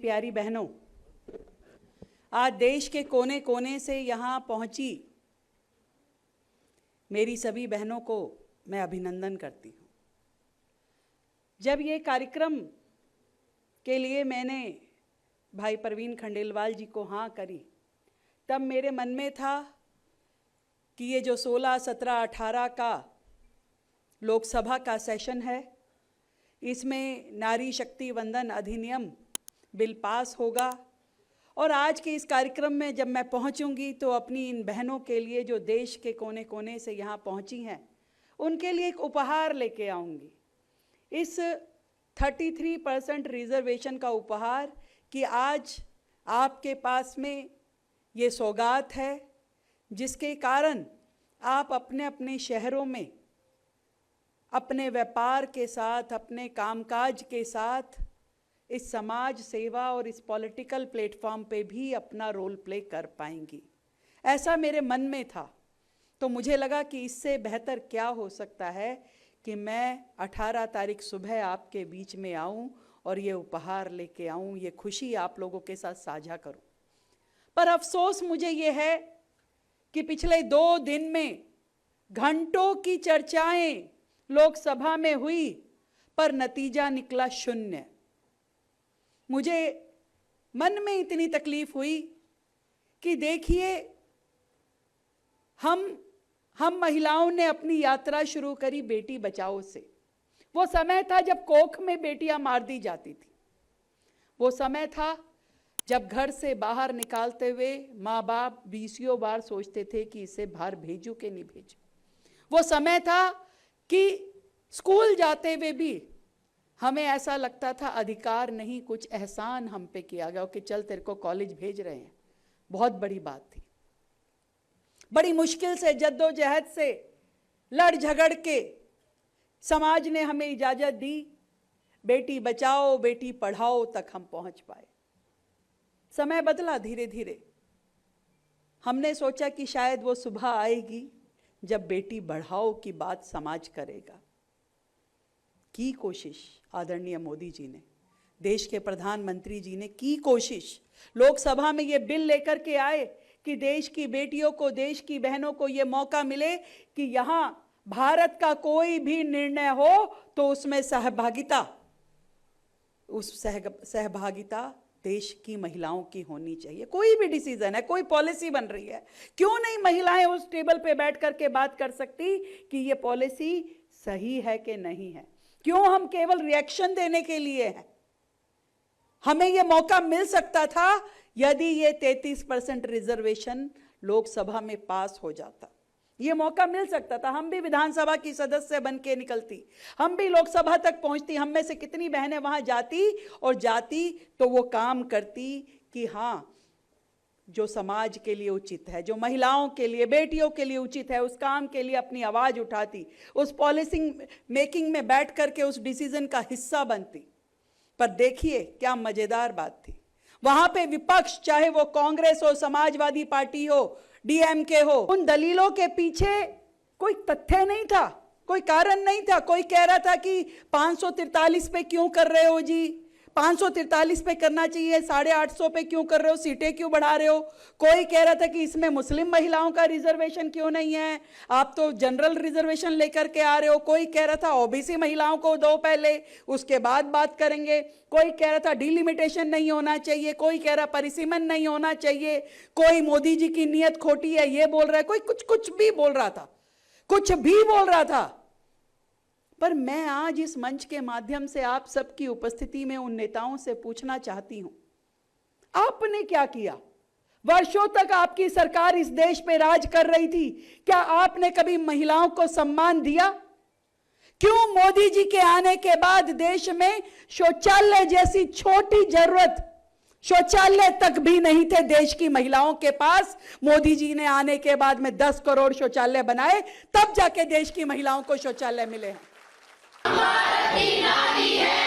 प्यारी बहनों, आज देश के कोने कोने से यहाँ पहुँची मेरी सभी बहनों को मैं अभिनंदन करती हूँ। जब ये कार्यक्रम के लिए मैंने भाई प्रवीण खंडेलवाल जी को हाँ करी, तब मेरे मन में था कि ये जो 16, 17, 18 का लोकसभा का सेशन है, इसमें नारी शक्ति वंदन अधिनियम बिल पास होगा और आज के इस कार्यक्रम में जब मैं पहुंचूंगी तो अपनी इन बहनों के लिए जो देश के कोने कोने से यहाँ पहुंची हैं, उनके लिए एक उपहार लेके आऊँगी। इस 33% रिजर्वेशन का उपहार कि आज आपके पास में ये सौगात है, जिसके कारण आप अपने अपने शहरों में अपने व्यापार के साथ, अपने कामकाज के साथ इस समाज सेवा और इस पॉलिटिकल प्लेटफॉर्म पे भी अपना रोल प्ले कर पाएंगी। ऐसा मेरे मन में था, तो मुझे लगा कि इससे बेहतर क्या हो सकता है कि मैं 18 तारीख सुबह आपके बीच में आऊं और ये उपहार लेके आऊं, ये खुशी आप लोगों के साथ साझा करूं। पर अफसोस मुझे ये है कि पिछले 2 दिन में घंटों की चर्चाएं लोकसभा में हुई, पर नतीजा निकला शून्य। मुझे मन में इतनी तकलीफ हुई कि देखिए, हम महिलाओं ने अपनी यात्रा शुरू करी बेटी बचाओ से। वो समय था जब कोख में बेटियां मार दी जाती थी। वो समय था जब घर से बाहर निकालते हुए माँ बाप 20 बार सोचते थे कि इसे बाहर भेजूं कि नहीं भेजूं। वो समय था कि स्कूल जाते हुए भी हमें ऐसा लगता था अधिकार नहीं, कुछ एहसान हम पे किया गया कि चल तेरे को कॉलेज भेज रहे हैं। बहुत बड़ी बात थी। बड़ी मुश्किल से जद्दोजहद से लड़ झगड़ के समाज ने हमें इजाजत दी, बेटी बचाओ बेटी पढ़ाओ तक हम पहुंच पाए। समय बदला धीरे धीरे। हमने सोचा कि शायद वो सुबह आएगी जब बेटी बढ़ाओ की बात समाज करेगा। की कोशिश आदरणीय मोदी जी ने, देश के प्रधानमंत्री जी ने की कोशिश, लोकसभा में ये बिल लेकर के आए कि देश की बेटियों को, देश की बहनों को ये मौका मिले कि यहाँ भारत का कोई भी निर्णय हो तो उसमें सहभागिता देश की महिलाओं की होनी चाहिए। कोई भी डिसीजन है, कोई पॉलिसी बन रही है, क्यों नहीं महिलाएं उस टेबल पे बैठ करके बात कर सकती कि ये पॉलिसी सही है कि नहीं है? क्यों हम केवल रिएक्शन देने के लिए हैं? हमें यह मौका मिल सकता था यदि ये 33% रिजर्वेशन लोकसभा में पास हो जाता। ये मौका मिल सकता था। हम भी विधानसभा की सदस्य बन के निकलती, हम भी लोकसभा तक पहुंचती। हम में से कितनी बहनें वहां जाती और जाती तो वो काम करती कि हाँ, जो समाज के लिए उचित है, जो महिलाओं के लिए, बेटियों के लिए उचित है, उस काम के लिए अपनी आवाज उठाती, उस पॉलिसी मेकिंग में बैठ करके उस डिसीजन का हिस्सा बनती। पर देखिए क्या मजेदार बात थी, वहां पे विपक्ष, चाहे वो कांग्रेस हो, समाजवादी पार्टी हो, डीएमके हो, उन दलीलों के पीछे कोई तथ्य नहीं था, कोई कारण नहीं था। कोई कह रहा था कि 543 पे क्यों कर रहे हो जी, 543 पे करना चाहिए, 850 पे क्यों कर रहे हो, सीटें क्यों बढ़ा रहे हो। कोई कह रहा था कि इसमें मुस्लिम महिलाओं का रिजर्वेशन क्यों नहीं है, आप तो जनरल रिजर्वेशन लेकर के आ रहे हो। कोई कह रहा था ओबीसी महिलाओं को दो पहले, उसके बाद बात करेंगे। कोई कह रहा था डिलिमिटेशन नहीं होना चाहिए, कोई कह रहा परिसीमन नहीं होना चाहिए, कोई मोदी जी की नीयत खोटी है ये बोल रहा है, कोई कुछ भी बोल रहा था, कुछ भी बोल रहा था। पर मैं आज इस मंच के माध्यम से आप सबकी उपस्थिति में उन नेताओं से पूछना चाहती हूं, आपने क्या किया? वर्षों तक आपकी सरकार इस देश पे राज कर रही थी, क्या आपने कभी महिलाओं को सम्मान दिया? क्यों मोदी जी के आने के बाद देश में शौचालय जैसी छोटी जरूरत, शौचालय तक भी नहीं थे देश की महिलाओं के पास? मोदी जी ने आने के बाद में 10 करोड़ शौचालय बनाए, तब जाके देश की महिलाओं को शौचालय मिले हैं। भारत की नारी है।